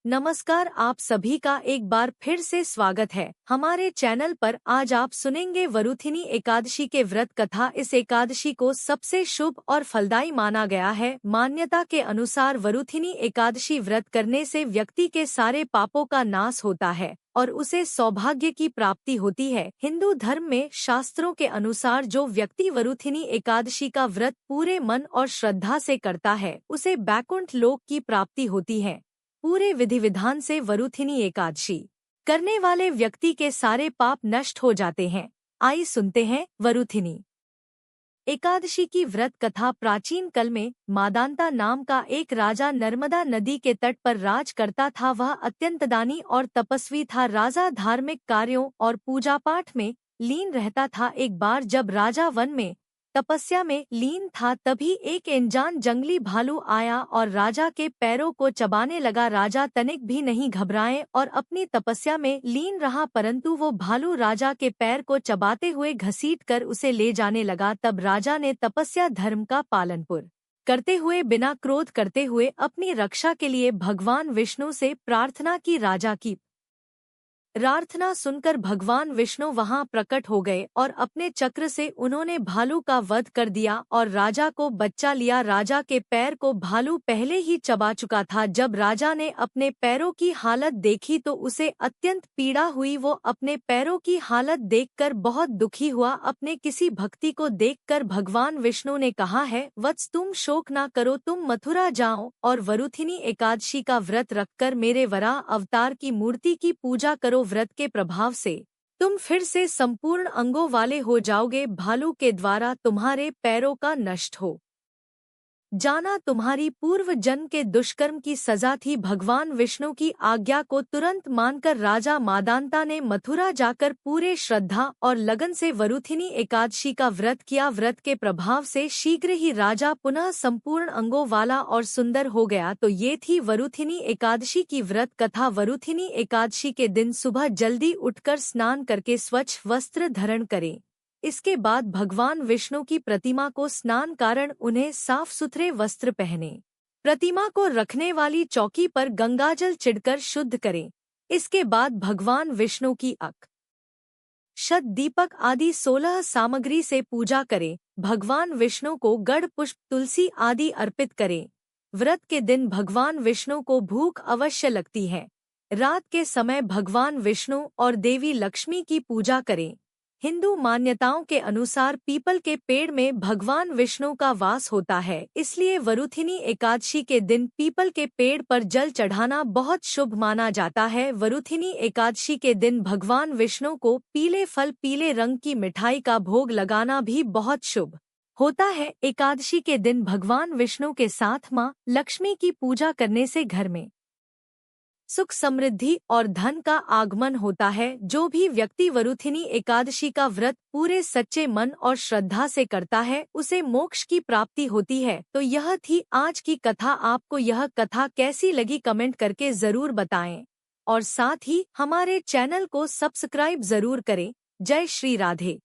नमस्कार, आप सभी का एक बार फिर से स्वागत है हमारे चैनल पर। आज आप सुनेंगे वरुथिनी एकादशी के व्रत कथा। इस एकादशी को सबसे शुभ और फलदायी माना गया है। मान्यता के अनुसार वरुथिनी एकादशी व्रत करने से व्यक्ति के सारे पापों का नाश होता है और उसे सौभाग्य की प्राप्ति होती है। हिंदू धर्म में शास्त्रों के अनुसार जो व्यक्ति वरुथिनी एकादशी का व्रत पूरे मन और श्रद्धा से करता है उसे बैकुंठ लोक की प्राप्ति होती है। पूरे विधि विधान से वरुथिनी एकादशी करने वाले व्यक्ति के सारे पाप नष्ट हो जाते हैं। आइए सुनते हैं वरुथिनी एकादशी की व्रत कथा। प्राचीन काल में मादांता नाम का एक राजा नर्मदा नदी के तट पर राज करता था। वह अत्यंत दानी और तपस्वी था। राजा धार्मिक कार्यों और पूजा पाठ में लीन रहता था। एक बार जब राजा वन में तपस्या में लीन था तभी एक अनजान जंगली भालू आया और राजा के पैरों को चबाने लगा। राजा तनिक भी नहीं घबराए और अपनी तपस्या में लीन रहा, परंतु वो भालू राजा के पैर को चबाते हुए घसीटकर उसे ले जाने लगा। तब राजा ने तपस्या धर्म का पालन करते हुए बिना क्रोध करते हुए अपनी रक्षा के लिए भगवान विष्णु से प्रार्थना की। राजा की प्रार्थना सुनकर भगवान विष्णु वहां प्रकट हो गए और अपने चक्र से उन्होंने भालू का वध कर दिया और राजा को बचा लिया। राजा के पैर को भालू पहले ही चबा चुका था। जब राजा ने अपने पैरों की हालत देखी तो उसे अत्यंत पीड़ा हुई। वो अपने पैरों की हालत देखकर बहुत दुखी हुआ। अपने किसी भक्ति को देखकर भगवान विष्णु ने कहा है, वत्स तुम शोक ना करो, तुम मथुरा जाओ और वरुथिनी एकादशी का व्रत रखकर मेरे वराह अवतार की मूर्ति की पूजा करो। व्रत के प्रभाव से तुम फिर से संपूर्ण अंगों वाले हो जाओगे। भालू के द्वारा तुम्हारे पैरों का नष्ट हो जाना तुम्हारी पूर्व जन्म के दुष्कर्म की सजा थी। भगवान विष्णु की आज्ञा को तुरंत मानकर राजा मादांता ने मथुरा जाकर पूरे श्रद्धा और लगन से वरुथिनी एकादशी का व्रत किया। व्रत के प्रभाव से शीघ्र ही राजा पुनः संपूर्ण अंगों वाला और सुंदर हो गया। तो ये थी वरुथिनी एकादशी की व्रत कथा। वरुथिनी एकादशी के दिन सुबह जल्दी उठकर स्नान करके स्वच्छ वस्त्र धारण करें। इसके बाद भगवान विष्णु की प्रतिमा को स्नान कारण उन्हें साफ सुथरे वस्त्र पहने। प्रतिमा को रखने वाली चौकी पर गंगाजल छिड़कर शुद्ध करें। इसके बाद भगवान विष्णु की अक्षत, दीपक आदि 16 सामग्री से पूजा करें। भगवान विष्णु को गढ़ पुष्प, तुलसी आदि अर्पित करें। व्रत के दिन भगवान विष्णु को भूख अवश्य लगती है। रात के समय भगवान विष्णु और देवी लक्ष्मी की पूजा करें। हिंदू मान्यताओं के अनुसार पीपल के पेड़ में भगवान विष्णु का वास होता है, इसलिए वरुथिनी एकादशी के दिन पीपल के पेड़ पर जल चढ़ाना बहुत शुभ माना जाता है। वरुथिनी एकादशी के दिन भगवान विष्णु को पीले फल, पीले रंग की मिठाई का भोग लगाना भी बहुत शुभ होता है। एकादशी के दिन भगवान विष्णु के साथ मां लक्ष्मी की पूजा करने से घर में सुख, समृद्धि और धन का आगमन होता है। जो भी व्यक्ति वरुथिनी एकादशी का व्रत पूरे सच्चे मन और श्रद्धा से करता है उसे मोक्ष की प्राप्ति होती है। तो यह थी आज की कथा। आपको यह कथा कैसी लगी कमेंट करके जरूर बताएं और साथ ही हमारे चैनल को सब्सक्राइब जरूर करें। जय श्री राधे।